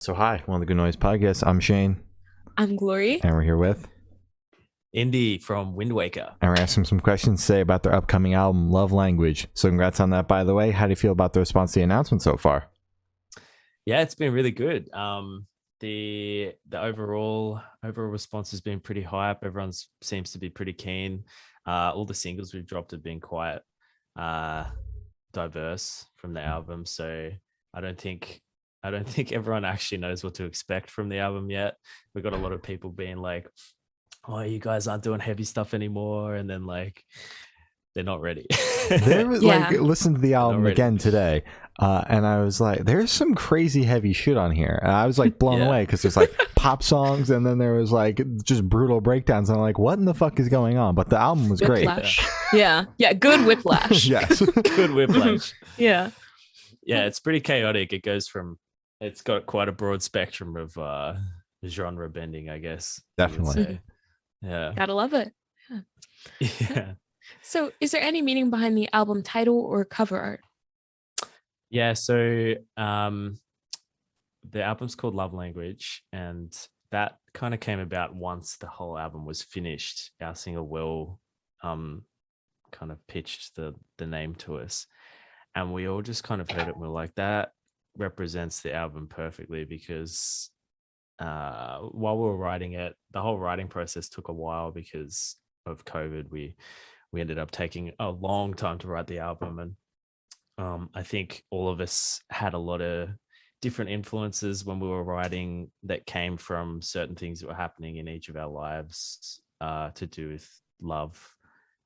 So hi, one of the Good Noise Podcasts. I'm Shane, I'm Glory. and we're here with, Indey from Windwaker. and we're asking some questions today about their upcoming album, Love Language. So congrats on that, by the way. How do you feel about the response to the announcement so far? Yeah, it's been really good. The overall response has been pretty hype. Everyone seems to be pretty keen. All the singles we've dropped have been quite diverse from the album, so I don't think everyone actually knows what to expect from the album yet. We've got a lot of people being like, "Oh, you guys aren't doing heavy stuff anymore," and then like they're not ready. There was Yeah. listened to the album Already. again today, and I was like, "There's some crazy heavy shit on here," and I was like blown Yeah. away because there's like pop songs, and then there was like just brutal breakdowns, and I'm like, "What in the fuck is going on?" But the album was great. Whiplash. Yeah. Good whiplash. Yes. Good whiplash. Yeah. Yeah, it's pretty chaotic. It's got quite a broad spectrum of genre bending, I guess. you would Definitely. say. Yeah. Gotta love it. Yeah. So, is there any meaning behind the album title or cover art? Yeah. So the album's called Love Language, and that kind of came about once the whole album was finished. Our singer Will kind of pitched the name to us, and we all just kind of heard it and we're like, that represents the album perfectly, because while we were writing it, the whole writing process took a while because of COVID. We ended up taking a long time to write the album, and I think all of us had a lot of different influences when we were writing that came from certain things that were happening in each of our lives to do with love,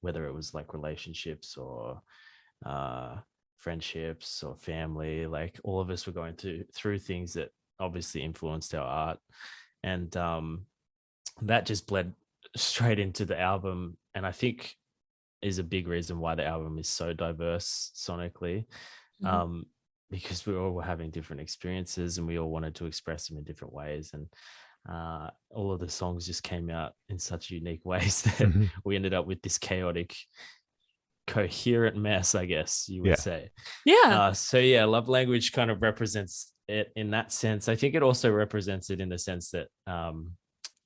whether it was like relationships or friendships or family. Like all of us were going through things that obviously influenced our art, and that just bled straight into the album, and I think is a big reason why the album is so diverse sonically. Mhm. Because we all were having different experiences and we all wanted to express them in different ways, and all of the songs just came out in such unique ways that Mhm. we ended up with this chaotic, coherent mess, I guess you would Yeah. say. Yeah. So yeah, Love Language kind of represents it in that sense. I think it also represents it in the sense that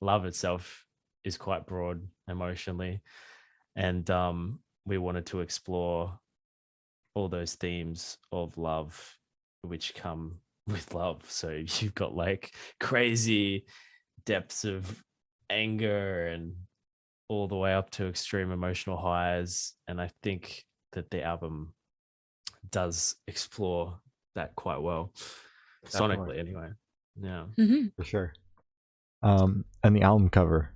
love itself is quite broad emotionally, and we wanted to explore all those themes of love which come with love. So you've got like crazy depths of anger and all the way up to extreme emotional highs, and I think that the album does explore that quite well. Definitely. Sonically anyway. Yeah. Mhm. For sure. And the album cover.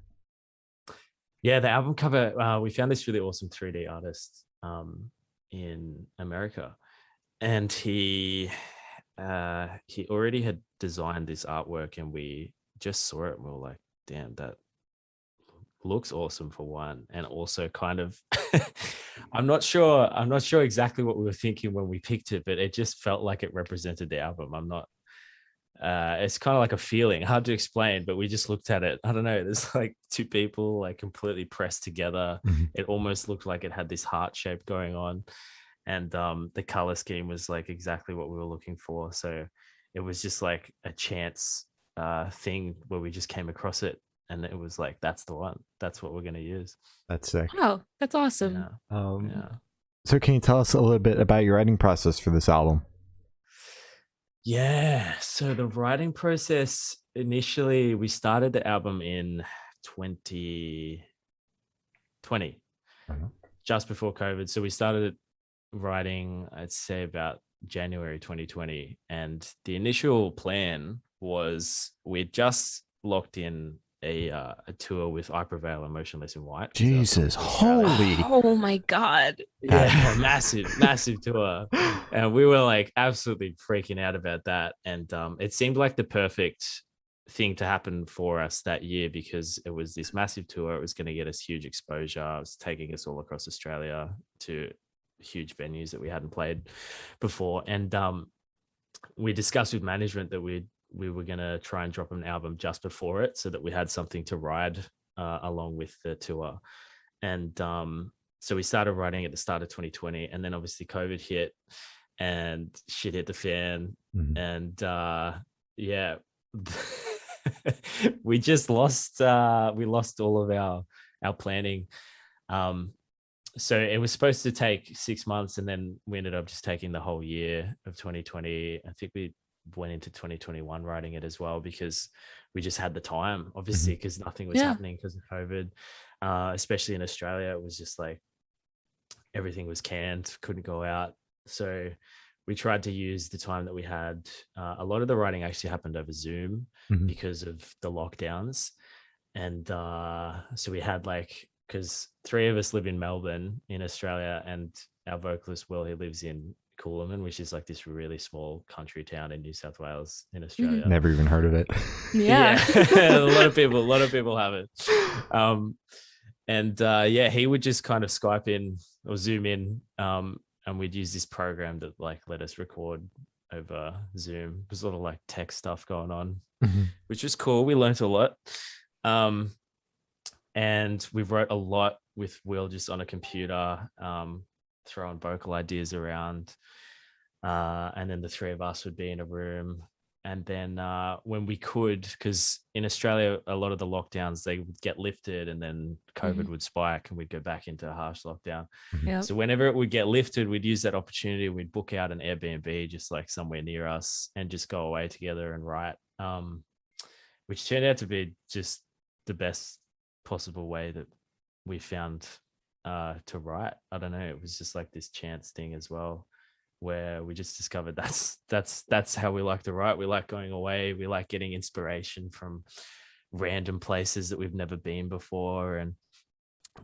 Yeah, the album cover, we found this really awesome 3D artist in America, and he already had designed this artwork, and we just saw it and we were like, damn, that looks awesome for one, and also kind of I'm not sure exactly what we were thinking when we picked it, but it just felt like it represented the album. I'm not it's kind of like a feeling, hard to explain, but we just looked at it. I don't know, there's like two people like completely pressed together. Mhm. It almost looked like it had this heart shape going on, and the color scheme was like exactly what we were looking for. So it was just like a chance thing where we just came across it, and it was like, that's the one, that's what we're going to use. That's sick. Wow, that's awesome. Yeah. Yeah. So can you tell us a little bit about your writing process for this album? Yeah. So the writing process, initially, we started the album in 2020, Mhm. just before COVID. So we started writing, I'd say, about January 2020. And the initial plan was we'd just locked in a tour with I Prevail and Motionless in White. Jesus, Australia. holy. Oh my God. Yeah, massive tour, and we were like absolutely freaking out about that. And it seemed like the perfect thing to happen for us that year, because it was this massive tour. It was going to get us huge exposure. It was taking us all across Australia to huge venues that we hadn't played before, and we discussed with management that we were going to try and drop an album just before it, so that we had something to ride along with the tour. And so we started writing at the start of 2020, and then obviously COVID hit and shit hit the fan. Mhm. And yeah, we just lost we lost all of our planning. So it was supposed to take 6 months, and then we ended up just taking the whole year of 2020. I think we went into 2021 writing it as well, because we just had the time, obviously, because nothing was happening because of COVID. Especially in Australia, it was just like everything was canned, couldn't go out. So we tried to use the time that we had. A lot of the writing actually happened over Zoom because of the lockdowns. And so we had like, because 3 of us live in Melbourne in Australia, and our vocalist Will, he lives in Coolaman, which is like this really small country town in New South Wales in Australia. Never even heard of it. Yeah. a lot of people have it. He would just kind of Skype in or Zoom in, and we'd use this program that like let us record over Zoom. There's a lot of like tech stuff going on, which was cool. We learned a lot. And we wrote a lot with Will just on a computer, throwing vocal ideas around. And then the 3 of us would be in a room. And then when we could, because in Australia, a lot of the lockdowns, they would get lifted, and then COVID would spike and we'd go back into a harsh lockdown. Yep. So whenever it would get lifted, we'd use that opportunity. We'd book out an Airbnb just like somewhere near us and just go away together and write, which turned out to be just the best possible way that we found to write. I don't know. It was just like this chance thing as well, where we just discovered that's how we like to write. We like going away. We like getting inspiration from random places that we've never been before. And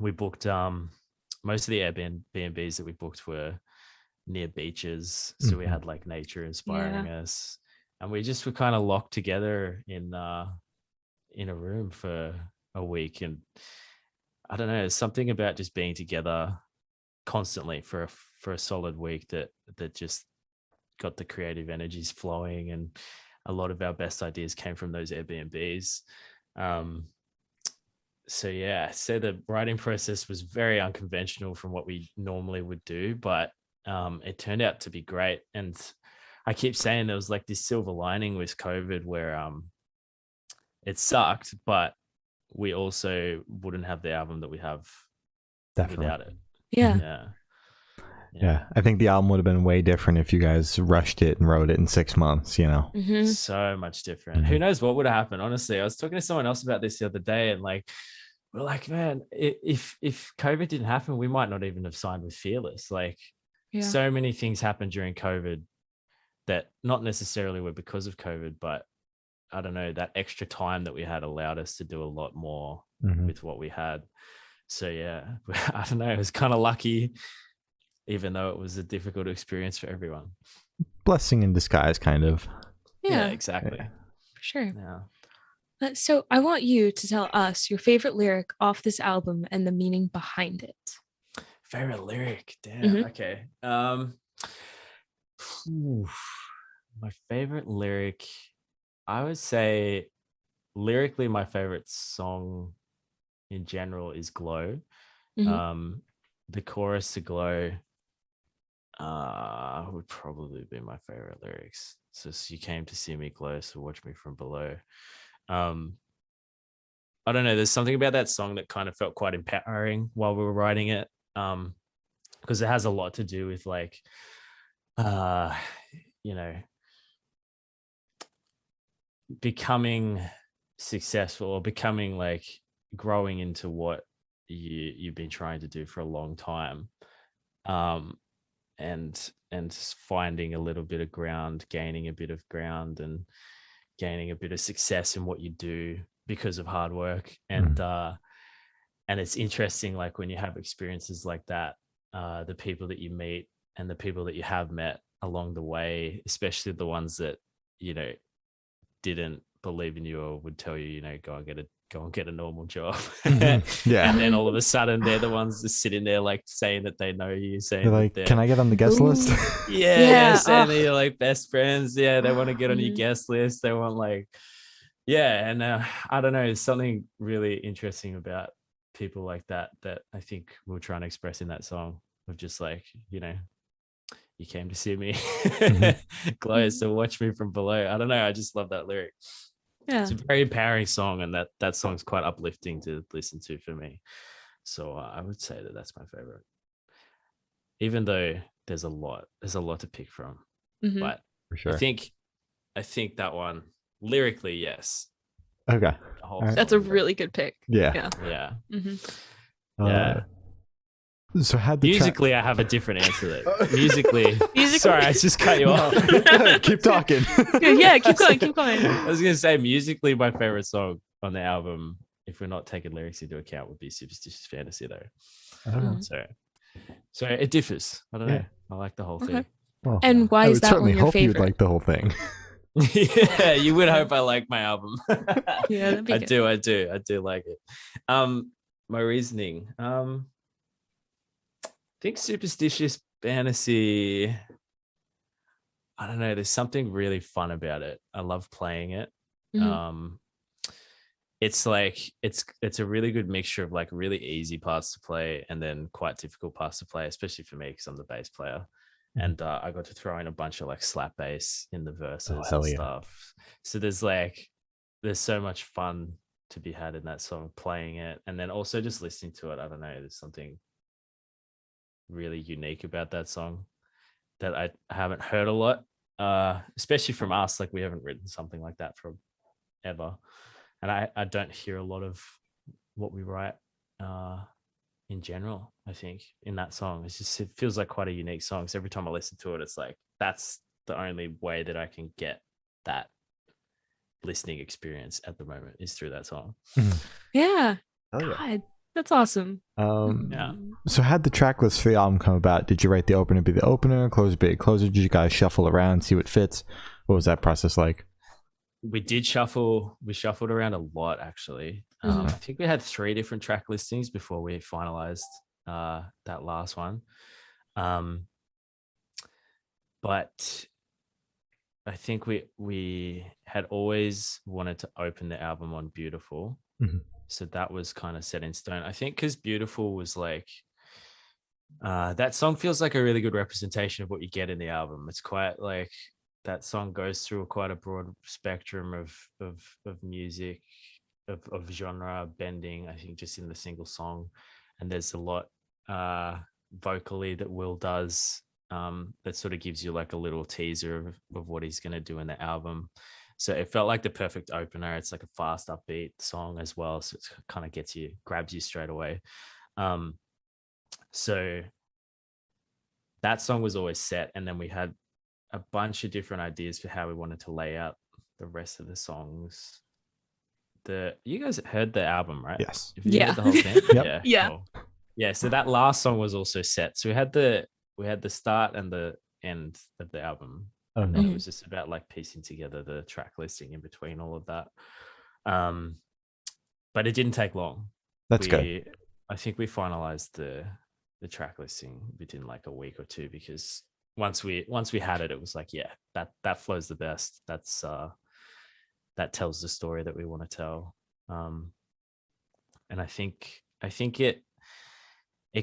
we booked most of the Airbnbs that we booked were near beaches, so we had like nature inspiring us, and we just were kind of locked together in a room for a week. And I don't know, there's something about just being together constantly for a solid week that just got the creative energies flowing, and a lot of our best ideas came from those Airbnbs. So the writing process was very unconventional from what we normally would do, but it turned out to be great. And I keep saying there was like this silver lining with COVID where it sucked, but we also wouldn't have the album that we have without it. Yeah, I think the album would have been way different if you guys rushed it and wrote it in 6 months, you know. So much different. Who knows what would have happened? Honestly, I was talking to someone else about this the other day, and like, we're like, man, if COVID didn't happen, we might not even have signed with Fearless. Like, so many things happened during COVID that not necessarily were because of COVID, but I don't know, that extra time that we had allowed us to do a lot more with what we had. So I don't know, it was kind of lucky, even though it was a difficult experience for everyone. Blessing in disguise, kind of. Yeah, exactly. For sure. Yeah. So I want you to tell us your favorite lyric off this album and the meaning behind it. Favorite lyric? Damn. Okay. My favorite lyric, I would say lyrically, my favorite song in general is Glow. The chorus to Glow would probably be my favorite lyrics. So you came to see me glow, so watch me from below. I don't know, there's something about that song that kind of felt quite empowering while we were writing it, because it has a lot to do with like becoming successful, or becoming like growing into what you've been trying to do for a long time, and finding a little bit of ground, gaining a bit of ground, and gaining a bit of success in what you do because of hard work. And it's interesting, like when you have experiences like that, the people that you meet and the people that you have met along the way, especially the ones that didn't believe in you or would tell you, go and get a normal job. And then all of a sudden they're the ones just sitting there like saying that they know you, saying they're like, can I get on the guest list? Saying that you're like best friends. They want to get on your guest list. They want like, and I don't know, there's something really interesting about people like that I think we're trying to express in that song, of just like, you came to see me glow, so watch me from below. I don't know, I just love that lyric. Yeah. It's a very empowering song, and that song's quite uplifting to listen to for me. So I would say that that's my favorite, even though there's a lot to pick from. Mhm. But For sure. I think that one lyrically, yes. Okay. The whole All right. That's a song is really good pick. Yeah. Yeah. yeah. Mhm. Yeah. So had the Musically, I have a different answer there. Musically, Musically- sorry, I just cut you off. keep talking. Yeah, keep going, keep going. I was gonna say musically, my favorite song on the album, if we're not taking lyrics into account, would be "Superstition Fantasy," though. Oh. So it differs. I don't Yeah. know. I like the whole Okay. thing. Well, And why I is would that certainly one your hope you'd favorite? like the whole thing. Yeah, you would hope I like my album. Yeah, that'd be I good. do like it. My reasoning. I think Superstitious Fantasy. I don't know. There's something really fun about it. I love playing it. Mhm. It's like it's a really good mixture of like really easy parts to play and then quite difficult parts to play, especially for me because I'm the bass player. And I got to throw in a bunch of like slap bass in the verses hell and yeah. stuff. So there's so much fun to be had in that song, playing it, and then also just listening to it. I don't know. There's something really unique about that song that I haven't heard a lot, especially from us. Like we haven't written something like that for ever, and I don't hear a lot of what we write in general. I think in that song, it feels like quite a unique song. So every time I listen to it, it's like that's the only way that I can get that listening experience at the moment is through that song. Yeah. Hell yeah. God, that's awesome. Yeah. So how'd the track list for the album come about? Did you write the opener be the opener, closer be the closer? Did you guys shuffle around, see what fits? What was that process like? We did shuffle. We shuffled around a lot, actually. I think we had 3 different track listings before we finalized that last one. But I think we had always wanted to open the album on Beautiful. So that was kind of set in stone. I think because Beautiful was like, that song feels like a really good representation of what you get in the album. It's quite like that song goes through quite a broad spectrum of music, of genre bending, I think just in the single song. And there's a lot vocally that Will does that sort of gives you like a little teaser of what he's going to do in the album. So it felt like the perfect opener. It's like a fast upbeat song as well. So it kind of grabs you straight away. So that song was always set. And then we had a bunch of different ideas for how we wanted to lay out the rest of the songs. You guys heard the album, right? Yes. Have you Yeah. heard the whole thing? Yep. Yeah. Cool. Yeah. So that last song was also set. So we had the start and the end of the album. Oh, And then no. it was just about like piecing together the track listing in between all of that. But it didn't take long. That's good. I think we finalized the track listing within like a week or two, because once we had it, it was like, yeah, that flows the best. That's that tells the story that we want to tell. And I think it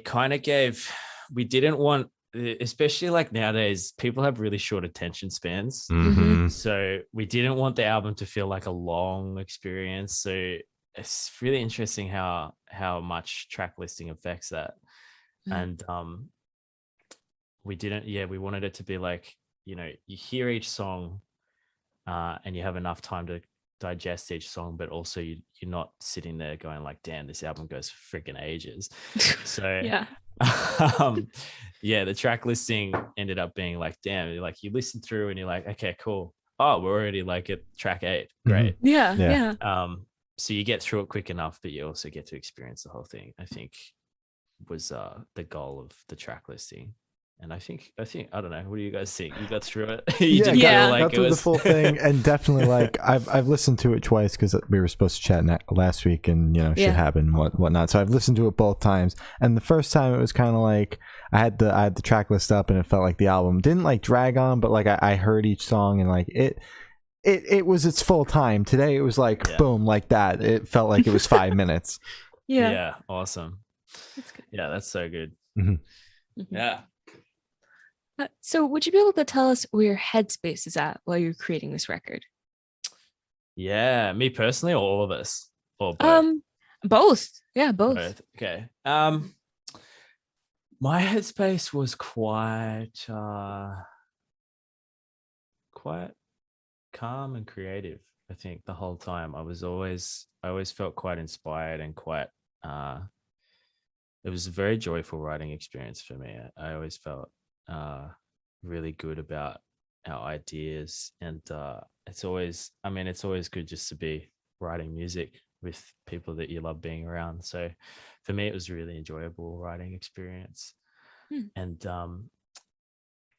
kind of gave, we didn't want, especially like nowadays, people have really short attention spans. So we didn't want the album to feel like a long experience. So it's really interesting how much track listing affects that. And we wanted it to be like, you hear each song and you have enough time to digest each song, but also you're not sitting there going like, damn, this album goes for freaking ages. So Yeah. The track listing ended up being like, damn, like you listen through and you're like, okay, cool. Oh, we're already like at track 8. Great. Yeah. So you get through it quick enough, but you also get to experience the whole thing, I think was the goal of the track listing. And I think I don't know, what do you guys think? You got through it? Got through the full thing, and definitely like I've listened to it twice because we were supposed to chat last week, and shit happened, whatnot. So I've listened to it both times, and the first time it was kind of like I had the track list up, and it felt like the album didn't like drag on, but like I heard each song, and like it was its full time. Today it was like boom, like that. It felt like it was 5 minutes. Yeah. Awesome. That's good. Yeah, that's so good. Yeah. So would you be able to tell us where your headspace is at while you're creating this record? Yeah, me personally, or all of us, or both. Both. Yeah, both. Okay. My headspace was quite calm and creative. I think the whole time I always felt quite inspired and quite. It was a very joyful writing experience for me. I always felt really good about our ideas, and it's always good just to be writing music with people that you love being around. So for me, it was a really enjoyable writing experience. And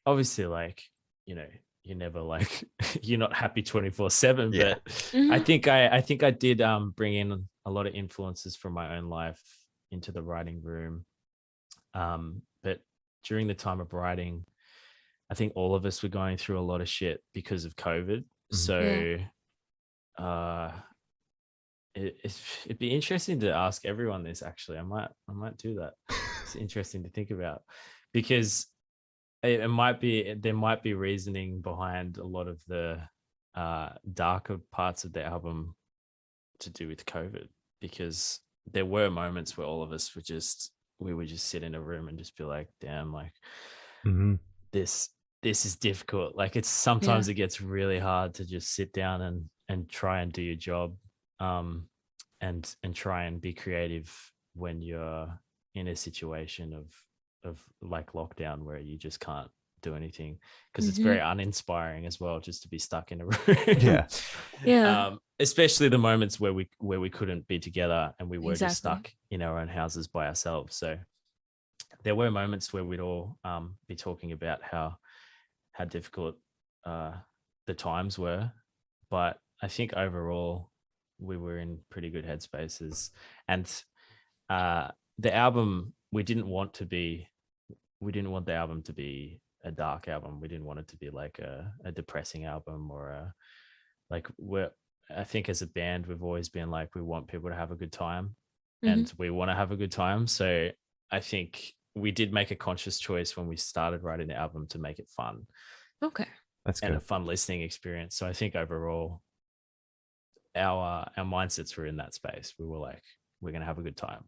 obviously, like, you're never like you're not happy 24/7, but I think I did bring in a lot of influences from my own life into the writing room. But during the time of writing, I think all of us were going through a lot of shit because of COVID. So it'd be interesting to ask everyone this. Actually, I might do that. It's interesting to think about, because there might be reasoning behind a lot of the darker parts of the album to do with COVID, because there were moments where all of us we would just sit in a room and just be like, damn, like this is difficult. Like, it's sometimes it gets really hard to just sit down and try and do your job, and try and be creative when you're in a situation of like lockdown where you just can't do anything, because it's very uninspiring as well just to be stuck in a room. Especially the moments where we couldn't be together and we were just stuck in our own houses by ourselves. So there were moments where we'd all be talking about how difficult the times were, but I think overall we were in pretty good headspaces. And the album, we didn't want the album to be a dark album. We didn't want it to be like a depressing album, or I think as a band, we've always been like, we want people to have a good time, and we want to have a good time. So I think we did make a conscious choice when we started writing the album to make it fun. Okay. That's good. And a fun listening experience. So I think overall our mindsets were in that space. We were like, we're going to have a good time.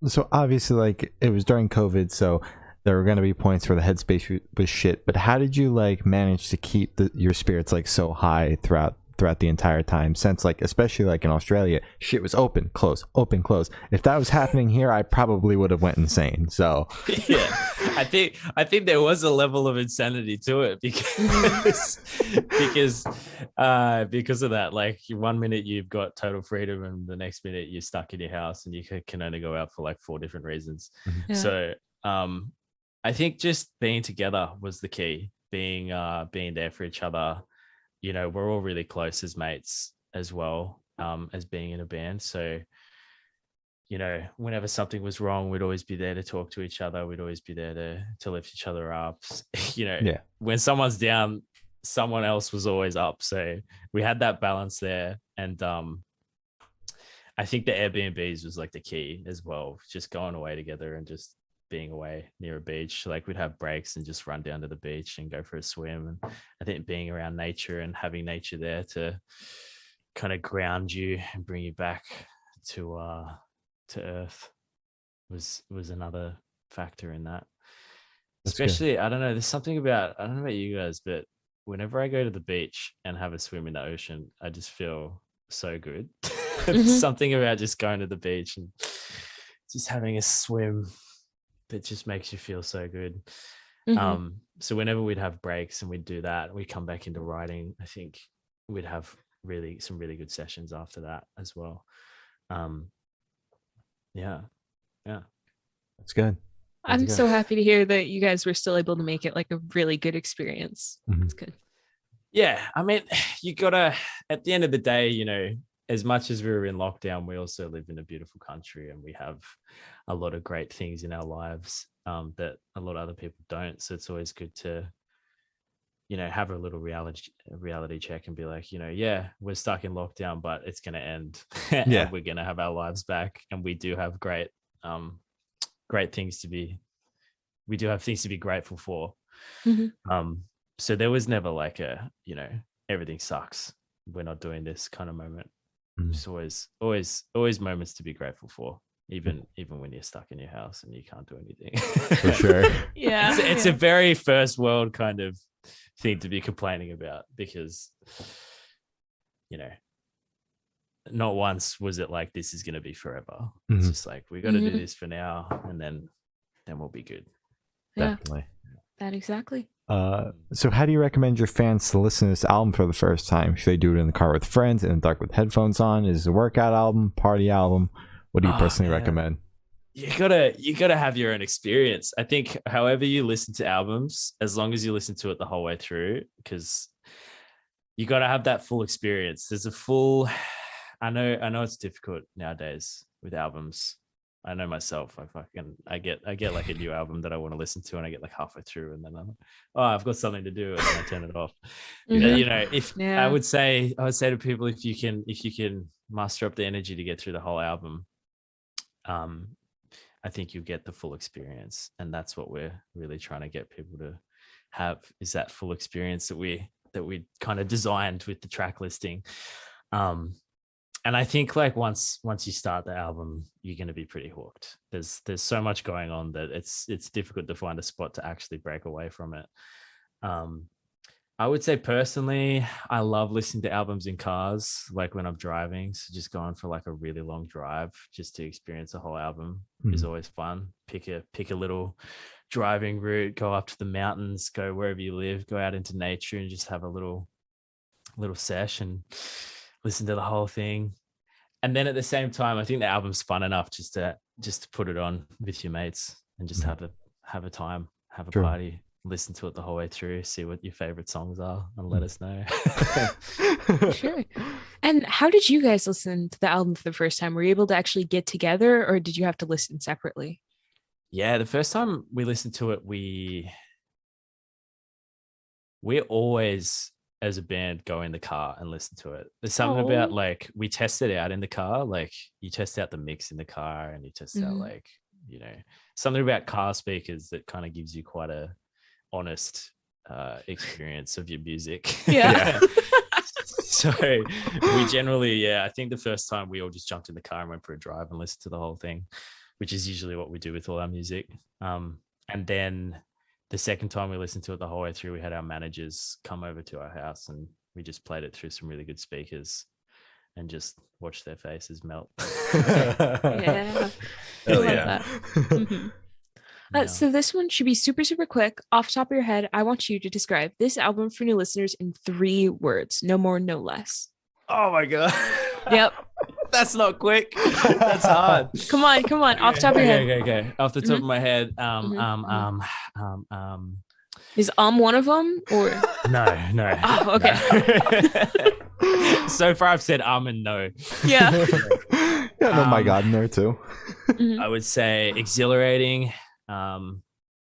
So obviously, like, it was during COVID, so there were going to be points where the headspace was shit, but how did you like manage to keep your spirits like so high throughout the entire time, since like, especially like in Australia, shit was open close. If that was happening here, I probably would have went insane. So I think there was a level of insanity to it, because of that. Like, 1 minute you've got total freedom and the next minute you're stuck in your house and you can only go out for like 4 different reasons. So I think just being together was the key, being there for each other. We're all really close as mates as well, as being in a band. So, whenever something was wrong, we'd always be there to talk to each other. We'd always be there to lift each other up. When someone's down, someone else was always up. So we had that balance there. And I think the Airbnbs was like the key as well, just going away together and just being away near a beach. Like, we'd have breaks and just run down to the beach and go for a swim. And I think being around nature and having nature there to kind of ground you and bring you back to earth was another factor in that. That's especially good. I don't know, there's something about, I don't know about you guys, but whenever I go to the beach and have a swim in the ocean, I just feel so good. There's something about just going to the beach and just having a swim that just makes you feel so good. So whenever we'd have breaks and we'd do that, we'd come back into writing, I think we'd have some really good sessions after that as well. Yeah. That's good. I'm so happy to hear that you guys were still able to make it like a really good experience. That's good. Yeah. I mean, you gotta, at the end of the day, as much as we were in lockdown, we also live in a beautiful country and we have a lot of great things in our lives that a lot of other people don't. So it's always good to, have a little reality check and be like, we're stuck in lockdown, but it's going to end. And we're going to have our lives back. And we do have great things we do have things to be grateful for. So there was never like everything sucks. we're not doing this kind of moment. Mm. Just always moments to be grateful for, even when you're stuck in your house and you can't do anything. For sure. Yeah. It's a very first world kind of thing to be complaining about, because, you know, not once was it like, this is going to be forever. It's just like, we got to do this for now, and then we'll be good. Yeah. Definitely. That exactly. So how do you recommend your fans to listen to this album for the first time? Should they do it in the car with friends, in the dark with headphones on? Is it a workout album, party album? What do you personally recommend? You gotta have your own experience. I think however you listen to albums, as long as you listen to it the whole way through, because you gotta have that full experience. There's a full, I know it's difficult nowadays with albums. I know myself. I get like a new album that I want to listen to, and I get like halfway through, and then I've got something to do, and then I turn it off. You know, I would say to people, if you can muster up the energy to get through the whole album, I think you'll get the full experience, and that's what we're really trying to get people to have, is that full experience that we kind of designed with the track listing. And I think like once you start the album, you're going to be pretty hooked. There's so much going on that it's difficult to find a spot to actually break away from it. I would say personally, I love listening to albums in cars, like when I'm driving. So just going for like a really long drive just to experience the whole album is always fun. Pick a little driving route, go up to the mountains, go wherever you live, go out into nature and just have a little sesh and listen to the whole thing. And then at the same time, I think the album's fun enough just to put it on with your mates and just have a time, have a party, listen to it the whole way through, see what your favorite songs are, and let us know. Sure. And how did you guys listen to the album for the first time? Were you able to actually get together, or did you have to listen separately? Yeah, the first time we listened to it, we always, as a band, go in the car and listen to it. There's something about like, we test it out in the car. Like you test out the mix in the car, and you test out like, you know, something about car speakers that kind of gives you quite a honest experience of your music. Yeah. So we generally, I think the first time we all just jumped in the car and went for a drive and listened to the whole thing, which is usually what we do with all our music. And then the second time we listened to it the whole way through, we had our managers come over to our house, and we just played it through some really good speakers and just watched their faces melt. Yeah. I love that. So this one should be super, super quick. Off the top of your head, I want you to describe this album for new listeners in 3 words. No more, no less. Oh my God. Yep. That's not quick. That's hard. Come on. Off the top of your head. Okay. Off the top of my head. Is one of them, or no? Oh, okay. So far I've said and no. Yeah. Oh my God, in there too. I would say exhilarating,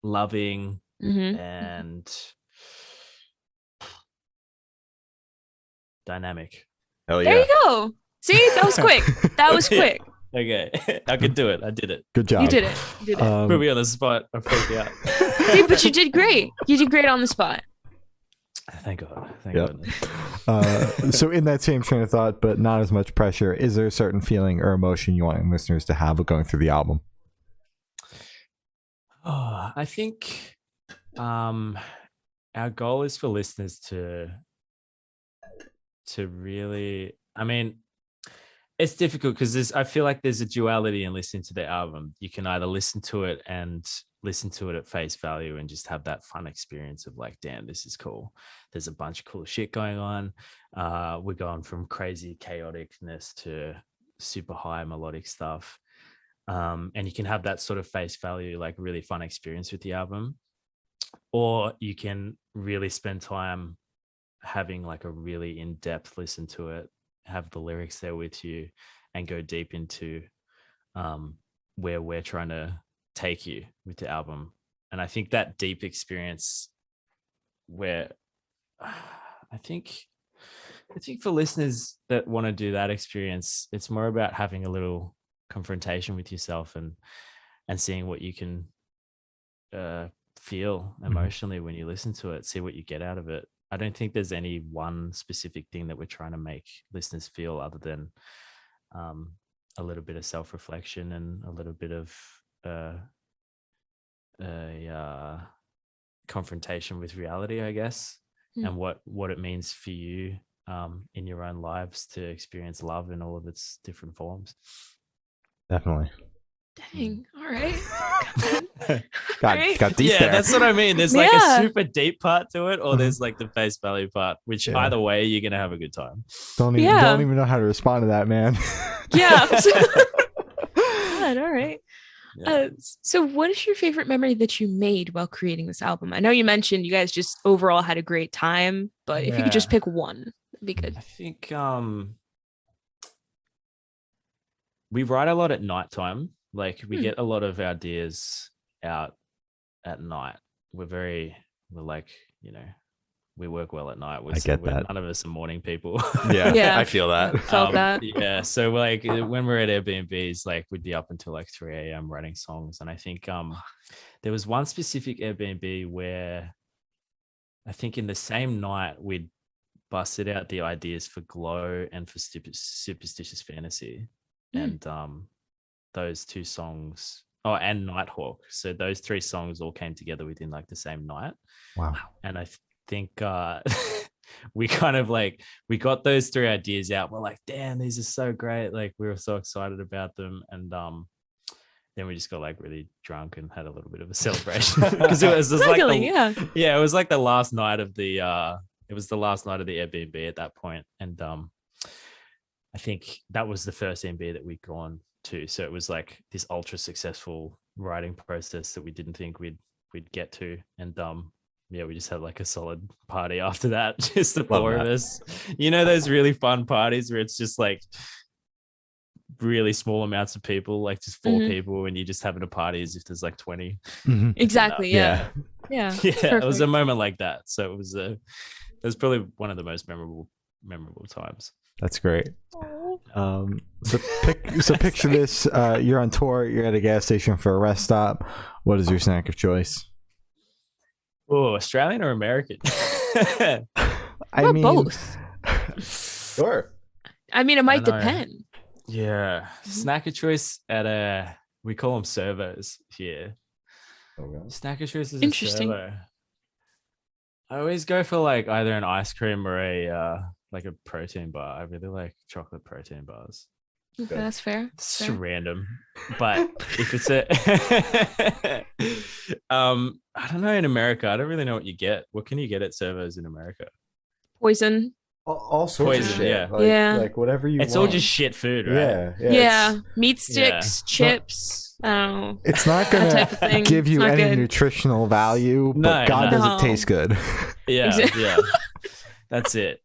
loving, and dynamic. Hell yeah. There you go. See, that was quick. That was quick. Okay. I could do it. I did it. Good job. You did it. Put me on the spot. I freaked out. See, but you did great. You did great on the spot. Thank God. Thank God. So in that same train of thought, but not as much pressure, is there a certain feeling or emotion you want listeners to have going through the album? I think our goal is for listeners to really, I mean, it's difficult because I feel like there's a duality in listening to the album. You can either listen to it at face value and just have that fun experience of like, damn, this is cool. There's a bunch of cool shit going on. We're going from crazy chaoticness to super high melodic stuff. And you can have that sort of face value, like really fun experience with the album. Or you can really spend time having like a really in-depth listen to it, have the lyrics there with you, and go deep into where we're trying to take you with the album. And I think that deep experience, where I think for listeners that want to do that experience, it's more about having a little confrontation with yourself and seeing what you can feel emotionally when you listen to it, see what you get out of it. I don't think there's any one specific thing that we're trying to make listeners feel other than a little bit of self-reflection and a little bit of confrontation with reality, I guess, and what it means for you in your own lives to experience love in all of its different forms. Definitely. Dang. All right. Got deep there. That's what I mean. There's like a super deep part to it, or there's like the face value part, which either way, you're going to have a good time. Don't even know how to respond to that, man. Yeah. God, all right. Yeah. So what is your favorite memory that you made while creating this album? I know you mentioned you guys just overall had a great time, but if you could just pick one, that'd be good. I think we write a lot at nighttime. Like we get a lot of ideas out at night. We're like, you know, we work well at night. I get that. None of us are morning people. Yeah, I feel that. Felt that. Yeah. So like when we're at Airbnbs, like we'd be up until like 3 a.m. writing songs. And I think there was one specific Airbnb where I think in the same night we'd busted out the ideas for Glow and for Superstitious Fantasy. And those two songs, and Nighthawk. So those three songs all came together within like the same night. Wow. And I think we kind of like, we got those three ideas out. We're like, damn, these are so great. Like we were so excited about them. And then we just got like really drunk and had a little bit of a celebration because it was just like it was like the last night of the Airbnb at that point. And I think that was the first Airbnb that we'd gone to. So it was like this ultra successful writing process that we didn't think we'd get to. And we just had like a solid party after that. Just the four of us. You know, those really fun parties where it's just like really small amounts of people, like just four people, and you're just having a party as if there's like 20. Exactly. Yeah. It was a moment like that. So it was probably one of the most memorable times. That's great. So picture this: you're on tour, you're at a gas station for a rest stop. What is your snack of choice? Oh, Australian or American? I mean, both. Sure. I mean, it might depend. Yeah, snack of choice we call them servos here. Okay. Snack of choice is interesting. A servo. I always go for like either an ice cream or a like a protein bar. I really like chocolate protein bars. Okay, that's fair. It's just random, but if it's I don't know, in America, I don't really know what you get. What can you get at servos in America? Poison. All sorts of shit. Like whatever you want. It's all just shit food, right? Yeah. Meat sticks, chips. Oh, it's not gonna give you any nutritional value, but God does it taste good. Yeah. That's it.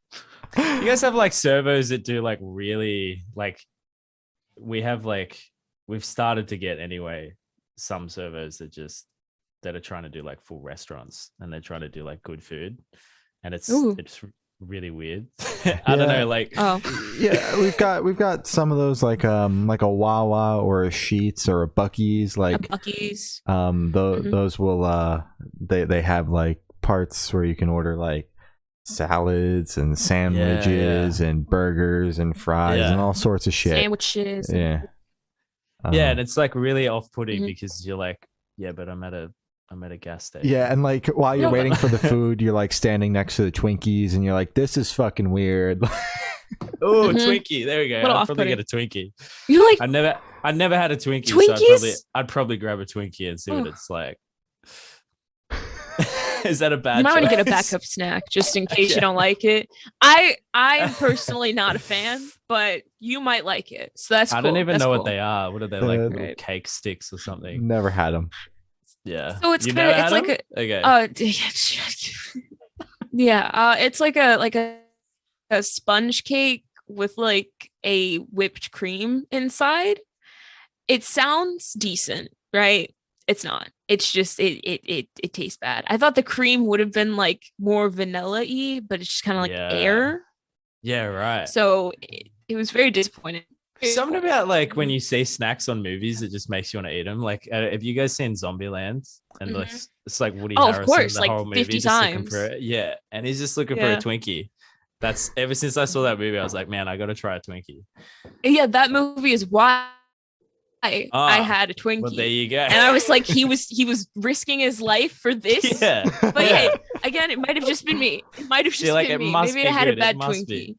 You guys have like servos that do like really like we've started to get anyway some servos that are trying to do like full restaurants, and they're trying to do like good food, and it's really weird. I don't know, like we've got some of those like a Wawa or a Sheetz or a Buc-ee's, like Buc-ee's. Those will they have like parts where you can order like salads and sandwiches and burgers and fries and all sorts of shit. Sandwiches. Yeah. And it's like really off-putting because you're like, but I'm at a gas station. Yeah, and like while you're waiting for the food, you're like standing next to the Twinkies and you're like, this is fucking weird. Oh, Twinkie. There we go. I'd probably get a Twinkie. You're like, I never had a Twinkie, Twinkies? so I'd probably grab a Twinkie and see what it's like. Is that a bad choice? You might want to get a backup snack just in case you don't like it. I'm personally not a fan, but you might like it. So that's cool. I don't even know what they are. What are they, like little cake sticks or something? Never had them. Yeah. So it's kind of it's like it's like a sponge cake with like a whipped cream inside. It sounds decent, right? It's not. It's just it tastes bad. I thought the cream would have been like more vanilla-y, but it's just kind of like air. Yeah, right. So it was very disappointing. Something about like when you see snacks on movies, it just makes you want to eat them. Like, have you guys seen Zombieland? And It's like Woody Oh, Harrelson, of course, the like whole movie, 50 just looking times. for it. Yeah, and he's just looking for a Twinkie. That's ever since I saw that movie, I was like, man, I got to try a Twinkie. Yeah, that movie is why I had a Twinkie. Well, there you go. And I was like, he was risking his life for this. Yeah. But hey, again, it might have just been me. It might have just been me. Maybe I had a bad Twinkie.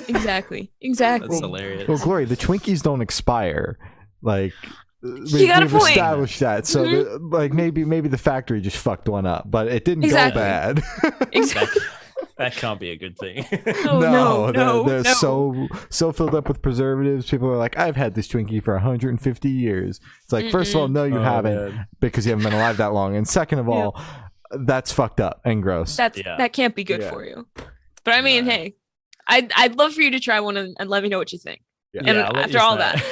Exactly. That's hilarious. Well, Glory, the Twinkies don't expire. Like, you got a we've point. established that. So, like, maybe the factory just fucked one up, but it didn't go bad. Exactly. That can't be a good thing. No, they're so filled up with preservatives. People are like, I've had this Twinkie for 150 years. It's like, first of all, no, you haven't, because you haven't been alive that long. And second of all, that's fucked up and gross. That can't be good for you. But I mean, hey, I'd love for you to try one and let me know what you think. Yeah. And after all that,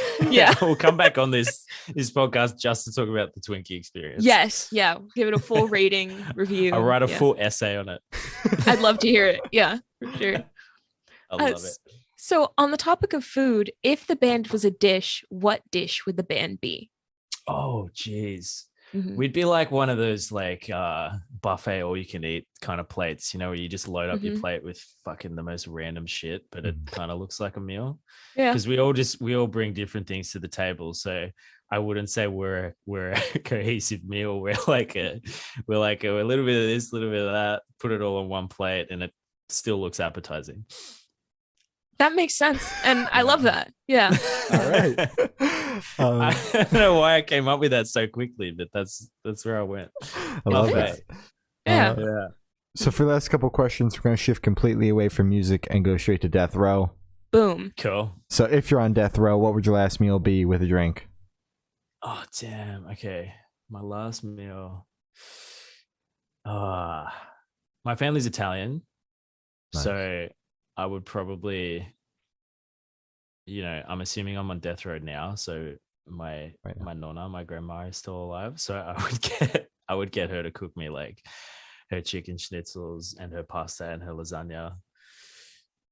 we'll come back on this podcast just to talk about the Twinkie experience. Yes, give it a full rating review. I'll write a full essay on it. I'd love to hear it. Yeah, for sure. I love it. So, on the topic of food, if the band was a dish, what dish would the band be? Oh, geez. We'd be like one of those like buffet all you can eat kind of plates, you know, where you just load up your plate with fucking the most random shit, but it kind of looks like a meal. Yeah. Because we all bring different things to the table. So I wouldn't say we're a cohesive meal. We're like a little bit of this, a little bit of that, put it all on one plate, and it still looks appetizing. That makes sense. And I love that. Yeah. All right. I don't know why I came up with that so quickly, but that's where I went. I love it. Yeah. So for the last couple of questions, we're going to shift completely away from music and go straight to death row. Boom. Cool. So if you're on death row, what would your last meal be with a drink? Oh, damn. Okay. My last meal. My family's Italian. Nice. So I would probably, I'm assuming I'm on death row now. So my nonna, my grandma, is still alive. So I would get her to cook me like her chicken schnitzels and her pasta and her lasagna,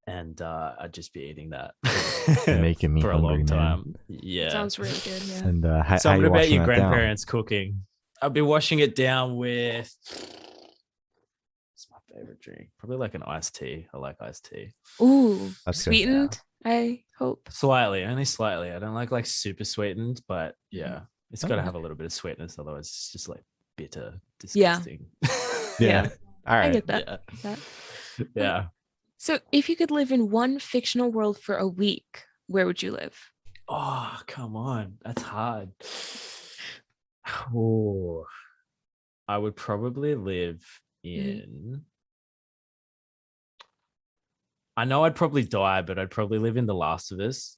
and I'd just be eating that making me for a long time. Man. Yeah, sounds really good. Yeah. And something about your grandparents cooking. I'd be washing it down with. Favorite drink, probably like an iced tea. I like iced tea. Ooh, that's sweetened. Yeah. I hope only slightly. I don't like super sweetened, but yeah, it's got to have a little bit of sweetness, otherwise it's just like bitter, disgusting. Yeah. All right, I get that. Yeah. So, if you could live in one fictional world for a week, where would you live? Oh, come on, that's hard. Oh, I would probably live in. I know I'd probably die, but I'd probably live in The Last of Us.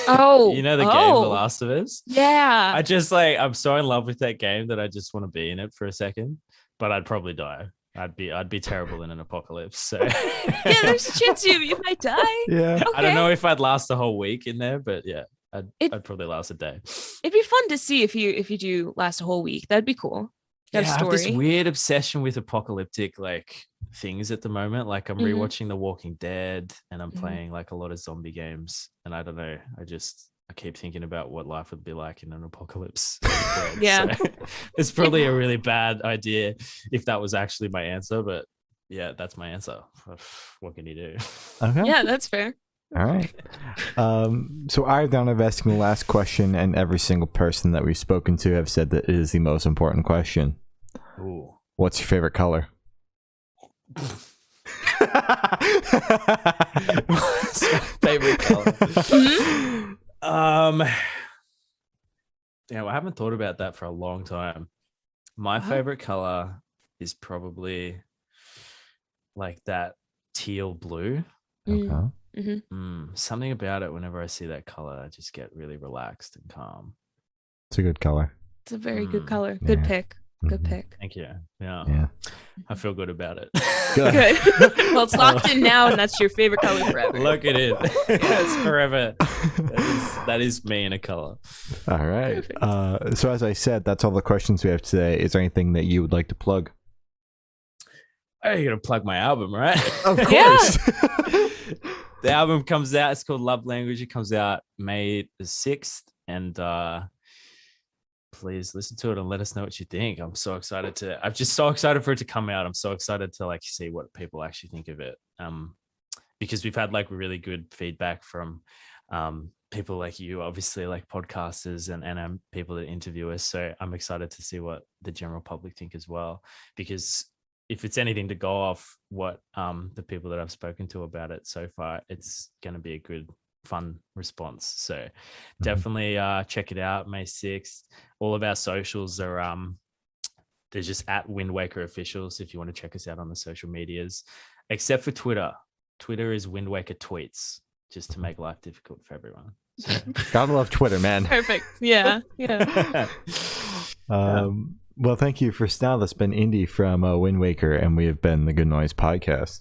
Oh, you know the game, The Last of Us? Yeah. I'm so in love with that game that I just want to be in it for a second, but I'd probably die. I'd be terrible in an apocalypse. So yeah, there's a chance you might die. Yeah. Okay. I don't know if I'd last the whole week in there, but yeah, I'd probably last a day. It'd be fun to see if you do last a whole week. That'd be cool. I have this weird obsession with apocalyptic like things at the moment. Like I'm rewatching The Walking Dead and I'm playing like a lot of zombie games, and I don't know, I keep thinking about what life would be like in an apocalypse. Yeah. So, it's probably a really bad idea if that was actually my answer, but yeah, that's my answer. What can you do? Okay. Yeah, that's fair. All right. So I've done of asking the last question, and every single person that we've spoken to have said that it is the most important question. Ooh. What's your favorite color? What's my favorite color? I haven't thought about that for a long time. My favorite color is probably like that teal blue. Okay. Something about it, whenever I see that color, I just get really relaxed and calm. It's a good color. It's a very good color. Good pick. Good pick. Thank you. Yeah. I feel good about it. Good. Well, it's locked in now, and that's your favorite color forever. Look at it. It's forever. That is me in a color. All right. So as I said, that's all the questions we have today. Is there anything that you would like to plug? Oh, you're going to plug my album, right? Of course. The album comes out. It's called Love Language. It comes out May the 6th. And please listen to it and let us know what you think. I'm just so excited for it to come out. I'm so excited to like see what people actually think of it. Because we've had like really good feedback from people like you, obviously, like podcasters and people that interview us. So I'm excited to see what the general public think as well, because if it's anything to go off what the people that I've spoken to about it so far, it's going to be a good, fun response. So definitely check it out, May 6th. All of our socials are they're just at Windwaker Officials if you want to check us out on the social medias, except for Twitter. Twitter is Windwaker Tweets, just to make life difficult for everyone. So. Gotta love Twitter, man. Perfect. Yeah. Well, thank you for now. That's been Indey from Windwaker, and we have been the Good Noise Podcast.